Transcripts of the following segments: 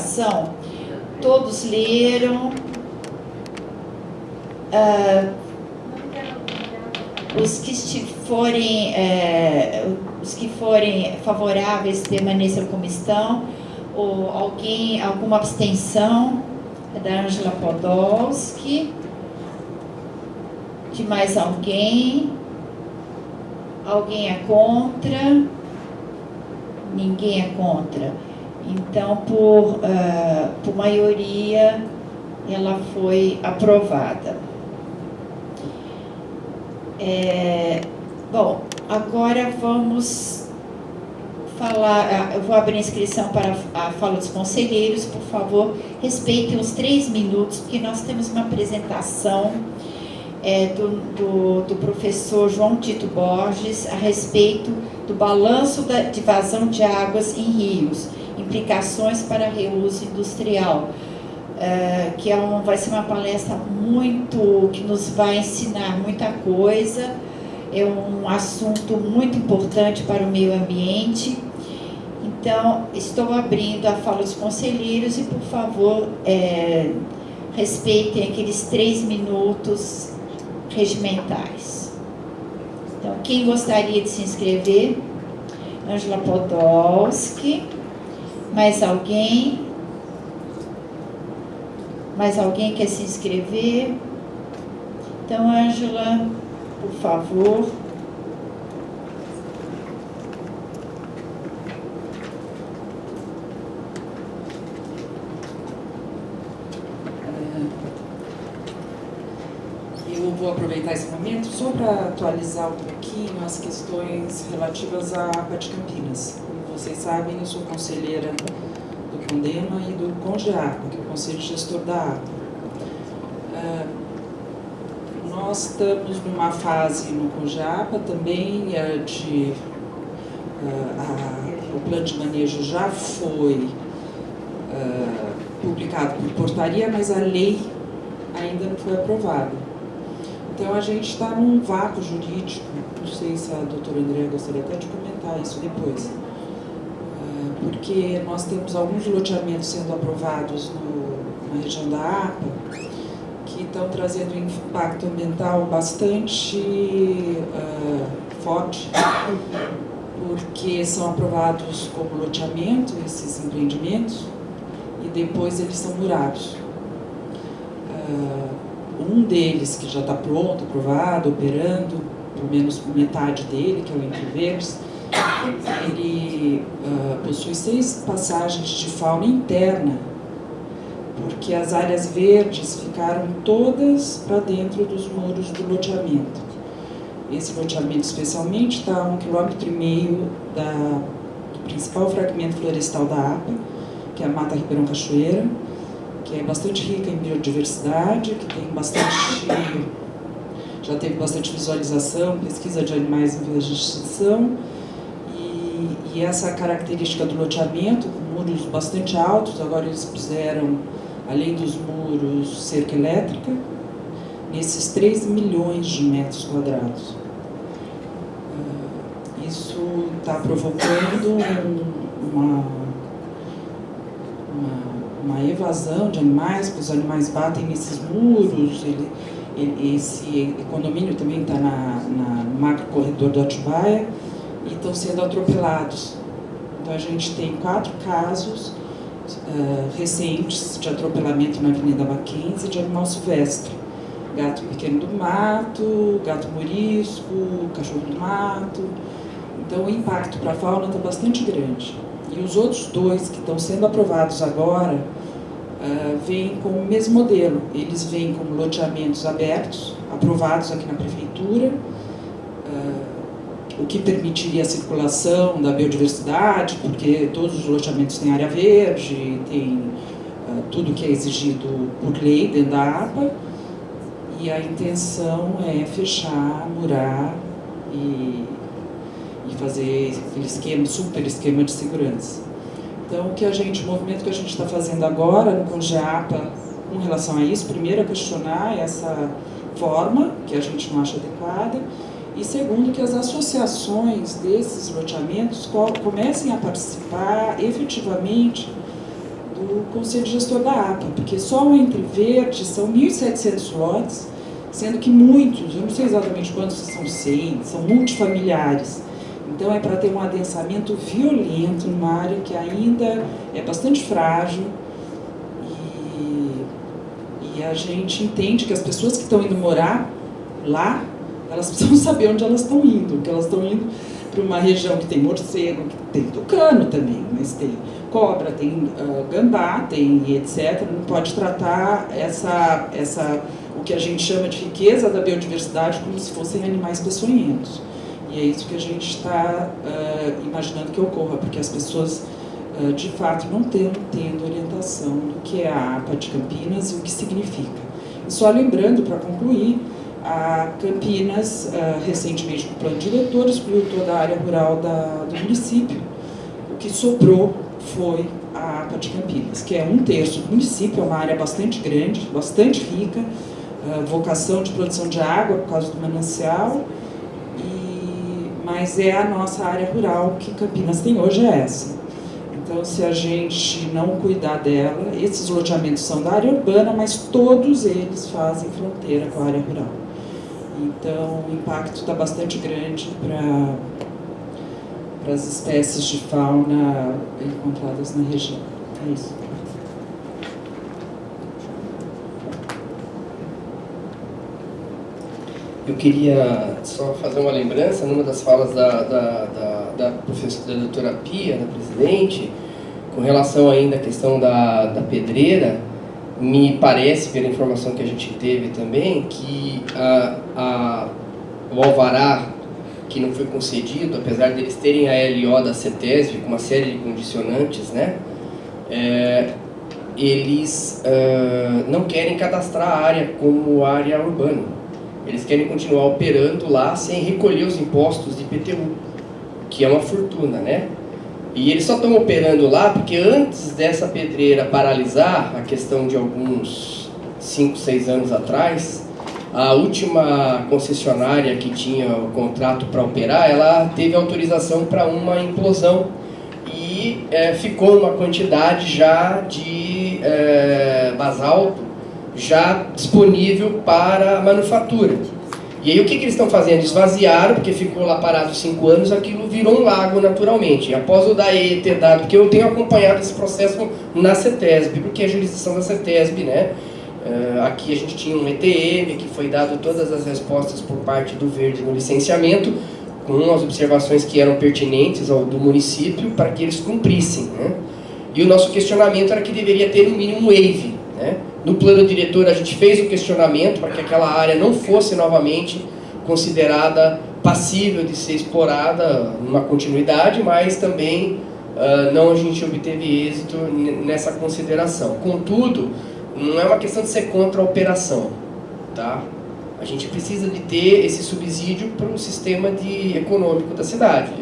apresentação, todos leram. Os que forem favoráveis permaneçam como estão, ou alguma abstenção, é da Ângela Podolski. De mais alguém? Alguém é contra? Ninguém é contra. Então, por maioria, ela foi aprovada. Bom, agora vamos falar. Eu vou abrir a inscrição para a fala dos conselheiros. Por favor, respeitem os 3 minutos, porque nós temos uma apresentação do professor João Tito Borges a respeito do balanço de vazão de águas em rios, implicações para reuso industrial, que vai ser uma palestra que nos vai ensinar muita coisa. É um assunto muito importante para o meio ambiente. Então, estou abrindo a fala dos conselheiros e, por favor, respeitem aqueles 3 minutos regimentais. Então, quem gostaria de se inscrever? Ângela Podolski. Mais alguém? Mais alguém quer se inscrever? Então, Ângela, por favor. Eu vou aproveitar esse momento só para atualizar um pouquinho as questões relativas à APA de Campinas. Como vocês sabem, eu sou conselheira do CONDEMA e do CONGEAPA, que é o Conselho Gestor da APA. Nós estamos numa fase no CONGEAPA também o plano de manejo já foi publicado por portaria, mas a lei ainda não foi aprovada. Então, a gente está num vácuo jurídico. Não sei se a doutora Andréa gostaria até de comentar isso depois. Porque nós temos alguns loteamentos sendo aprovados na região da APA que estão trazendo um impacto ambiental bastante forte, porque são aprovados como loteamento, esses empreendimentos, e depois eles são murados. Um deles, que já está pronto, aprovado, operando, pelo menos metade dele, que é o Entre Verdes, ele possui 6 passagens de fauna interna, porque as áreas verdes ficaram todas para dentro dos muros do loteamento. Esse loteamento, especialmente, está a 1,5 km do principal fragmento florestal da APA, que é a Mata Ribeirão Cachoeira, que é bastante rica em biodiversidade, que tem já teve bastante visualização, pesquisa de animais em vias de extinção, e essa característica do loteamento, com muros bastante altos. Agora eles puseram, além dos muros, cerca elétrica, nesses 3 milhões de metros quadrados. Isso está provocando uma evasão de animais, porque os animais batem nesses muros. Esse condomínio também está no macro corredor do Atibaia e estão sendo atropelados. Então, a gente tem 4 casos recentes de atropelamento na Avenida Mackenzie de animal silvestre. Gato pequeno do mato, gato morisco, cachorro do mato. Então, o impacto para a fauna está bastante grande. E os outros 2 que estão sendo aprovados agora vêm com o mesmo modelo. Eles vêm como loteamentos abertos, aprovados aqui na prefeitura, o que permitiria a circulação da biodiversidade, porque todos os loteamentos têm área verde, tem tudo que é exigido por lei dentro da APA, e a intenção é fechar, murar e fazer aquele super esquema de segurança. Então, o movimento que a gente está fazendo agora no CONGEAPA com relação a isso, primeiro, é questionar essa forma, que a gente não acha adequada, e segundo, que as associações desses loteamentos comecem a participar efetivamente do Conselho Gestor da APA, porque só o Entre Verde são 1.700 lotes, sendo que muitos, eu não sei exatamente quantos, são 100, são multifamiliares. Então é para ter um adensamento violento numa área que ainda é bastante frágil e a gente entende que as pessoas que estão indo morar lá, elas precisam saber onde elas estão indo, que elas estão indo para uma região que tem morcego, que tem tucano também, mas tem cobra, tem gambá, tem etc. Não pode tratar o que a gente chama de riqueza da biodiversidade como se fossem animais peçonhentos. E é isso que a gente está imaginando que ocorra, porque as pessoas, de fato, não estão tendo orientação do que é a APA de Campinas e o que significa. E só lembrando, para concluir, a Campinas, recentemente, no plano diretor, excluiu toda a área rural do município. O que sobrou foi a APA de Campinas, que é 1/3 do município, é uma área bastante grande, bastante rica, vocação de produção de água por causa do manancial, mas é a nossa área rural que Campinas tem hoje, é essa. Então, se a gente não cuidar dela, esses loteamentos são da área urbana, mas todos eles fazem fronteira com a área rural. Então, o impacto está bastante grande para as espécies de fauna encontradas na região. É isso. Eu queria só fazer uma lembrança, numa das falas da professora, da doutora Pia, da presidente, com relação ainda à questão da pedreira. Me parece, pela informação que a gente teve também, que o alvará que não foi concedido, apesar deles terem a LO da CETESB com uma série de condicionantes, né, eles não querem cadastrar a área como área urbana. Eles querem continuar operando lá sem recolher os impostos de IPTU, que é uma fortuna, né? E eles só estão operando lá porque antes dessa pedreira paralisar, a questão de alguns 5, 6 anos atrás, a última concessionária que tinha o contrato para operar, ela teve autorização para uma implosão e ficou uma quantidade já de basalto já disponível para manufatura. E aí o que eles estão fazendo? Esvaziaram, porque ficou lá parado 5 anos, aquilo virou um lago naturalmente. Após o DAE ter dado, porque eu tenho acompanhado esse processo na CETESB, porque é a jurisdição da CETESB, né? Aqui a gente tinha um ETM, que foi dado todas as respostas por parte do Verde no licenciamento, com as observações que eram pertinentes do município, para que eles cumprissem, né? E o nosso questionamento era que deveria ter no mínimo waive, né? No plano diretor a gente fez o questionamento para que aquela área não fosse novamente considerada passível de ser explorada numa continuidade, mas também não a gente obteve êxito nessa consideração. Contudo, não é uma questão de ser contra a operação, tá? A gente precisa de ter esse subsídio para o sistema econômico da cidade.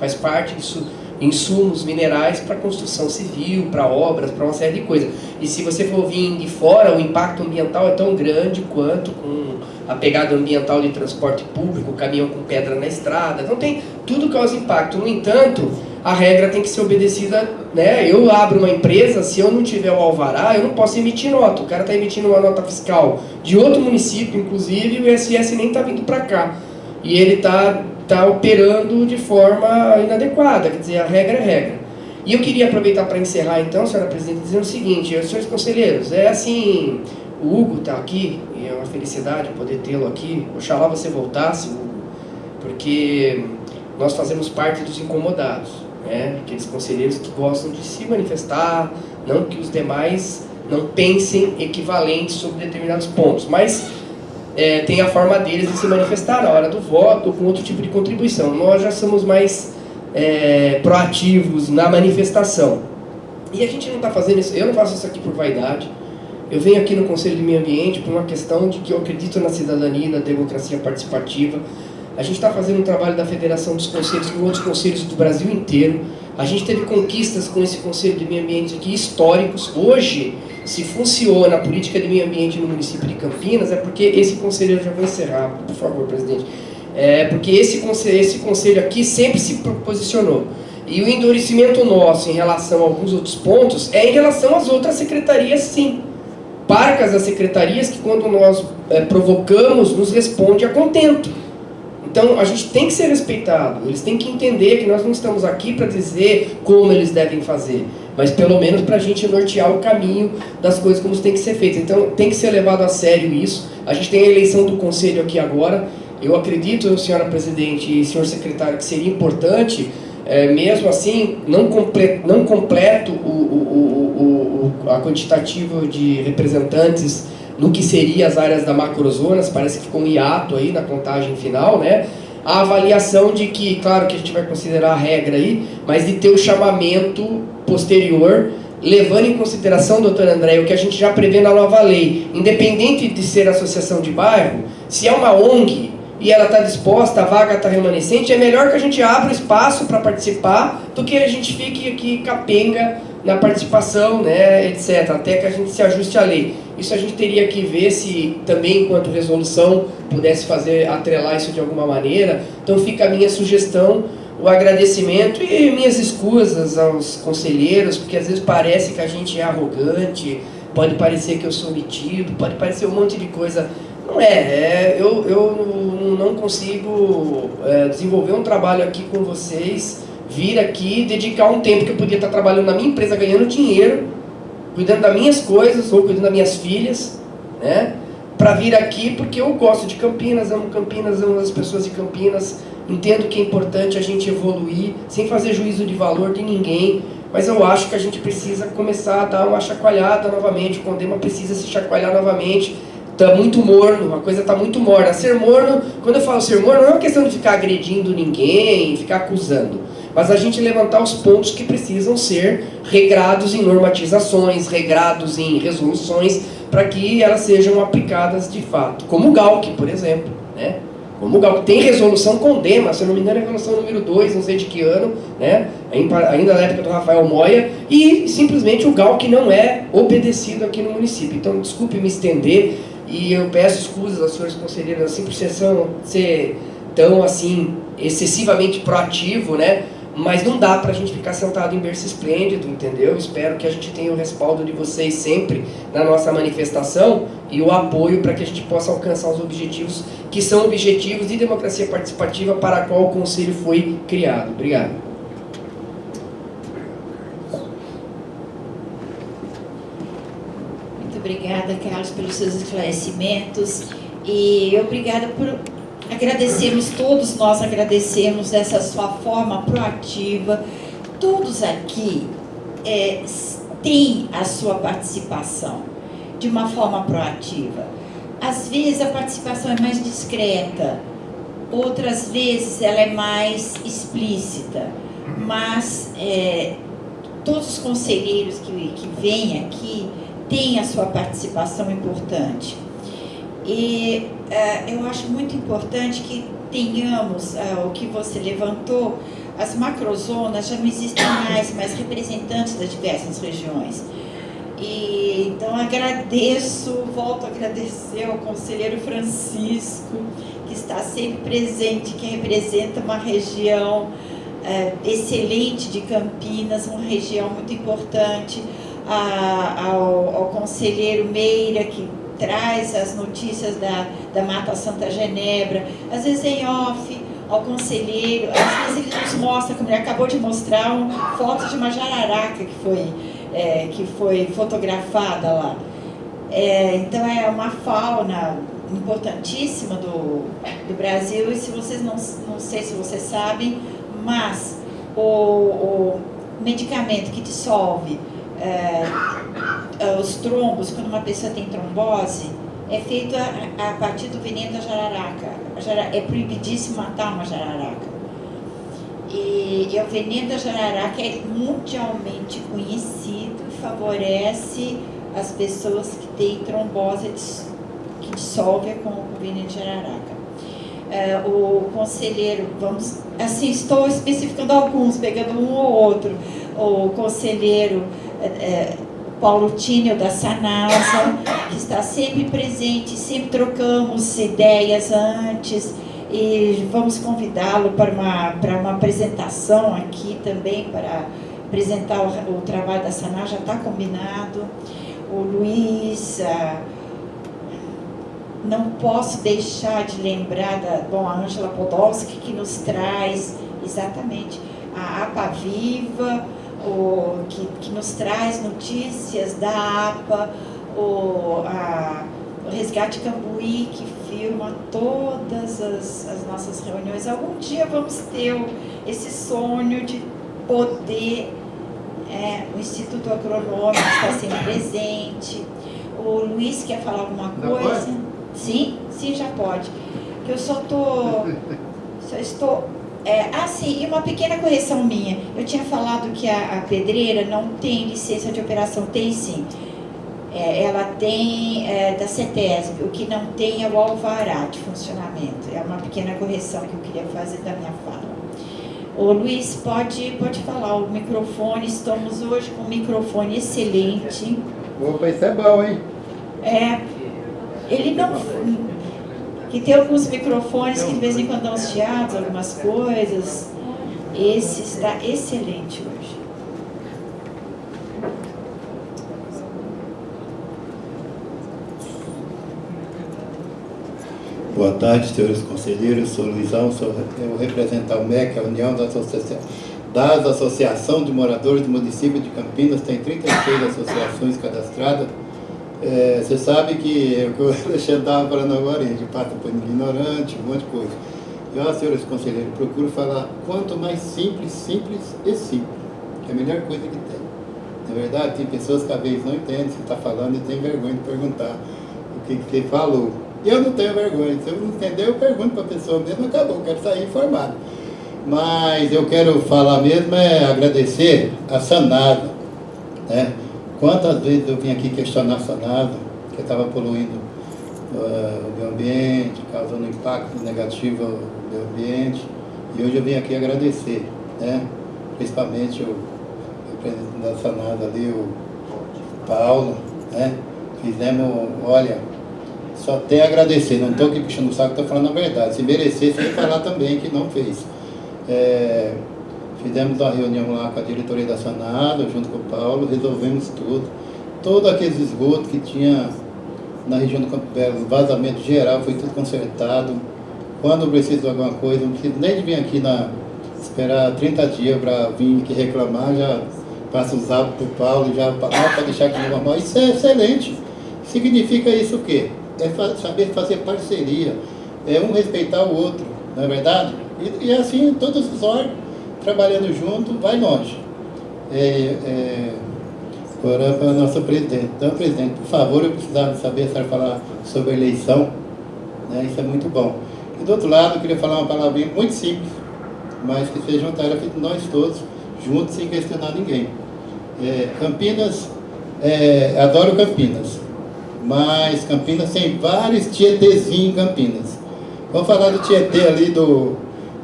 Faz parte disso. Insumos minerais para construção civil, para obras, para uma série de coisas. E se você for vir de fora, o impacto ambiental é tão grande quanto com a pegada ambiental de transporte público, caminhão com pedra na estrada. Então tem tudo causa impacto. No entanto, a regra tem que ser obedecida, né? Eu abro uma empresa, se eu não tiver o alvará, eu não posso emitir nota. O cara está emitindo uma nota fiscal de outro município, inclusive, e o ISS nem está vindo para cá. E ele está operando de forma inadequada, quer dizer, a regra é regra. E eu queria aproveitar para encerrar então, senhora presidente, dizendo o seguinte, senhores conselheiros, assim, o Hugo está aqui, e é uma felicidade poder tê-lo aqui, oxalá você voltasse, Hugo, porque nós fazemos parte dos incomodados, né? Aqueles conselheiros que gostam de se manifestar, não que os demais não pensem equivalentes sobre determinados pontos, mas tem a forma deles de se manifestar na hora do voto ou com outro tipo de contribuição. Nós já somos mais proativos na manifestação. E a gente não está fazendo isso, eu não faço isso aqui por vaidade. Eu venho aqui no Conselho de Meio Ambiente por uma questão de que eu acredito na cidadania e na democracia participativa. A gente está fazendo um trabalho da Federação dos Conselhos com outros conselhos do Brasil inteiro. A gente teve conquistas com esse Conselho de Meio Ambiente aqui históricos. Hoje, se funciona a política de meio ambiente no município de Campinas, é porque esse conselheiro, já vou encerrar, por favor, presidente, porque esse conselho aqui sempre se posicionou. E o endurecimento nosso em relação a alguns outros pontos é em relação às outras secretarias, sim. Parcas das secretarias que, quando nós provocamos, nos responde a contento. Então, a gente tem que ser respeitado. Eles têm que entender que nós não estamos aqui para dizer como eles devem fazer, mas pelo menos para a gente nortear o caminho das coisas como tem que ser feito. Então, tem que ser levado a sério isso. A gente tem a eleição do conselho aqui agora. Eu acredito, senhora presidente e senhor secretário, que seria importante, mesmo assim, não completo a quantitativa de representantes no que seria as áreas da macrozonas, parece que ficou um hiato aí na contagem final, né? A avaliação de que, claro que a gente vai considerar a regra aí, mas de ter o chamamento posterior, levando em consideração, doutor André, o que a gente já prevê na nova lei, independente de ser associação de bairro, se é uma ONG e ela está disposta, a vaga está remanescente, é melhor que a gente abra espaço para participar do que a gente fique aqui capenga na participação, né, etc., até que a gente se ajuste à lei. Isso a gente teria que ver se também, enquanto resolução, pudesse atrelar isso de alguma maneira. Então fica a minha sugestão, o agradecimento e minhas escusas aos conselheiros, porque às vezes parece que a gente é arrogante, pode parecer que eu sou metido, pode parecer um monte de coisa. Não eu não consigo desenvolver um trabalho aqui com vocês, vir aqui, dedicar um tempo que eu podia estar trabalhando na minha empresa, ganhando dinheiro, cuidando das minhas coisas, ou cuidando das minhas filhas, né? Para vir aqui porque eu gosto de Campinas, amo as pessoas de Campinas, entendo que é importante a gente evoluir, sem fazer juízo de valor de ninguém, mas eu acho que a gente precisa começar a dar uma chacoalhada novamente, o Condema precisa se chacoalhar novamente. Está muito morno, a coisa está muito morna. Ser morno, quando eu falo ser morno, não é uma questão de ficar agredindo ninguém, ficar acusando, mas a gente levantar os pontos que precisam ser regrados em normatizações, regrados em resoluções, para que elas sejam aplicadas de fato. Como o GALC, por exemplo, né? Como o GALC tem resolução Condema, se eu não me engano é a resolução número 2, não sei de que ano, né? Ainda na época do Rafael Moya, e simplesmente o GALC não é obedecido aqui no município. Então, desculpe me estender, e eu peço escusas aos senhores conselheiros, assim, por ser tão, assim, excessivamente proativo, né? Mas não dá pra gente ficar sentado em berço esplêndido, entendeu? Espero que a gente tenha o respaldo de vocês sempre na nossa manifestação e o apoio para que a gente possa alcançar os objetivos, que são objetivos de democracia participativa para a qual o Conselho foi criado. Obrigado. Muito obrigada, Carlos, pelos seus esclarecimentos e obrigada por agradecermos, todos nós agradecemos essa sua forma proativa. Todos aqui têm a sua participação de uma forma proativa. Às vezes a participação é mais discreta, outras vezes ela é mais explícita, mas todos os conselheiros que vêm aqui têm a sua participação importante. E eu acho muito importante que tenhamos o que você levantou. As macrozonas já não existem mais, mas representantes das diversas regiões. E então volto a agradecer ao conselheiro Francisco, que está sempre presente, que representa uma região excelente de Campinas, uma região muito importante, ao conselheiro Meira, que traz as notícias da Mata Santa Genebra, às vezes em off, ao conselheiro, às vezes ele nos mostra, como ele acabou de mostrar, fotos de uma jararaca que foi fotografada lá. Então é uma fauna importantíssima do Brasil, e se vocês não sei se vocês sabem, mas o medicamento que dissolve os trombos, quando uma pessoa tem trombose, é feito a partir do veneno da jararaca. É proibidíssimo matar uma jararaca. E o veneno da jararaca é mundialmente conhecido e favorece as pessoas que têm trombose que dissolve com o veneno de jararaca. O conselheiro, estou especificando alguns, pegando um ou outro. O conselheiro Paulo Tínio da Sanasa, que está sempre presente, sempre trocamos ideias antes, e vamos convidá-lo para uma apresentação aqui também, para apresentar o trabalho da Sanar, já está combinado. O Luiz, não posso deixar de lembrar a Ângela Podolski, que nos traz exatamente a APA Viva, que nos traz notícias da APA, o Resgate Cambuí, que filma todas as nossas reuniões. Algum dia vamos ter esse sonho de poder, o Instituto Agronômico está sempre presente. O Luiz quer falar alguma coisa? Sim, já pode. Que eu só estou... sim, e uma pequena correção minha. Eu tinha falado que a pedreira não tem licença de operação, tem sim. Ela tem da CETESB, o que não tem é o alvará de funcionamento. É uma pequena correção que eu queria fazer da minha fala. Ô Luiz, pode falar, o microfone, estamos hoje com um microfone excelente. Opa, isso é bom, hein? Ele não... Que tem alguns microfones que de vez em quando dão os chiados, algumas coisas. Esse está excelente hoje. Boa tarde, senhores conselheiros. Sou Luizão, eu represento a UMEC, a União das Associação de Moradores do Município de Campinas, tem 36 associações cadastradas. Você sabe que o que o Alexandre estava falando agora, a gente passa por ignorante, um monte de coisa. Eu, senhores conselheiros, procuro falar quanto mais simples e simples, que é a melhor coisa que tem. Na verdade, tem pessoas que às vezes não entendem o que você está falando e tem vergonha de perguntar o que você falou. Eu não tenho vergonha, se eu não entender, eu pergunto para a pessoa mesmo, acabou, quero sair informado. Mas eu quero falar mesmo, agradecer a Sanasa, né? Quantas vezes eu vim aqui questionar a Sanasa, que estava poluindo o meio ambiente, causando impacto negativo ao meio ambiente, e hoje eu vim aqui agradecer, né? Principalmente o presidente da Sanasa ali, o Paulo, né? Fizemos, olha, só tem a agradecer, não estou aqui puxando o saco, estou falando a verdade. Se merecer, você falar também que não fez. Fizemos uma reunião lá com a diretoria da Sanada, junto com o Paulo, resolvemos tudo. Todo aquele esgoto que tinha na região do Campo Belo, vazamento geral, foi tudo consertado. Quando precisa de alguma coisa, não precisa nem de vir aqui esperar 30 dias para vir aqui reclamar, já passa os hábitos para o Paulo, já para deixar aqui normal. Isso é excelente. Significa isso o quê? Saber fazer parceria, um respeitar o outro, não é verdade? E assim, todos os órgãos trabalhando junto, vai longe. Agora para a nossa presidente. Então, presidente, por favor, eu precisava saber a senhora falar sobre a eleição, né? Isso é muito bom. E do outro lado, eu queria falar uma palavrinha muito simples, mas que seja uma tarefa de nós todos, juntos, sem questionar ninguém. Campinas, adoro Campinas. Mas Campinas tem vários tietezinhos em Campinas. Vamos falar do Tietê ali,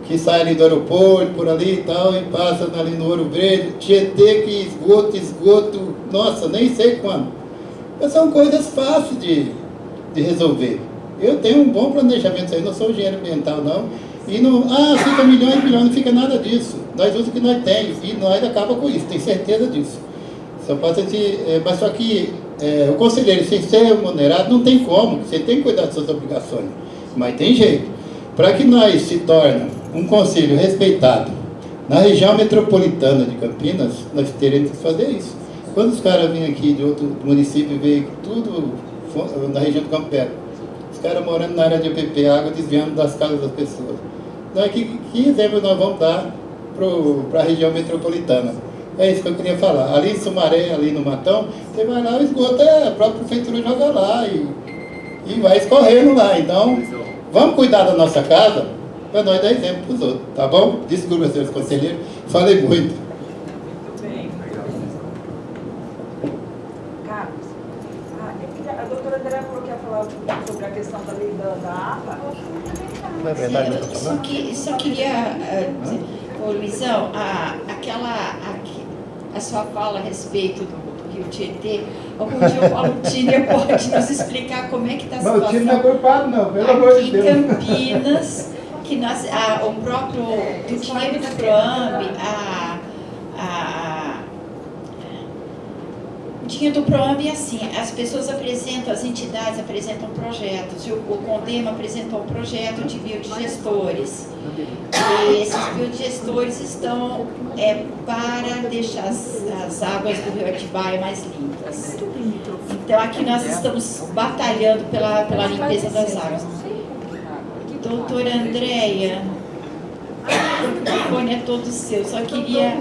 que sai ali do aeroporto, por ali e tal, e passa ali no Ouro Verde. Tietê que esgoto, nossa, nem sei quando. Mas são coisas fáceis de resolver. Eu tenho um bom planejamento aí, não sou engenheiro ambiental não. E não, fica milhões, não fica nada disso. Nós usamos o que nós temos e nós acabamos com isso, tenho certeza disso. Só pode ser, mas só que o conselheiro, sem ser remunerado, não tem como, você tem que cuidar das suas obrigações. Mas tem jeito. Para que nós se torne um conselho respeitado na região metropolitana de Campinas, nós teremos que fazer isso. Quando os caras vêm aqui de outro município e veem tudo na região do Campo Belo, os caras morando na área de UPP, água desviando das casas das pessoas. Então, que exemplo nós vamos dar para a região metropolitana? É isso que eu queria falar. Ali em Sumaré, ali no Matão, você vai lá, o esgoto a própria prefeitura joga lá e vai escorrendo lá. Então, vamos cuidar da nossa casa para nós dar exemplo para os outros, tá bom? Desculpa, senhores conselheiros, falei muito. Muito bem. Carlos, a doutora André falou que ia falar sobre a questão da lei da APA. Na verdade, só queria dizer, Luizão, a sua fala a respeito do Rio Tietê, algum dia o Paulo Tiner pode nos explicar como é que está a situação. Não, o Tiner não é culpado não, pelo amor de Deus. Aqui em Campinas, que o próprio do dinheiro do PROAMB, o dinheiro do PROAMB é assim, as pessoas apresentam, as entidades apresentam projetos, o CONDEMA apresentou um projeto de biodigestores. E esses biodigestores estão para deixar as águas do Rio Atibaia mais limpas. Então aqui nós estamos batalhando pela limpeza das águas. Doutora Andréia, o microfone é todo seu, só queria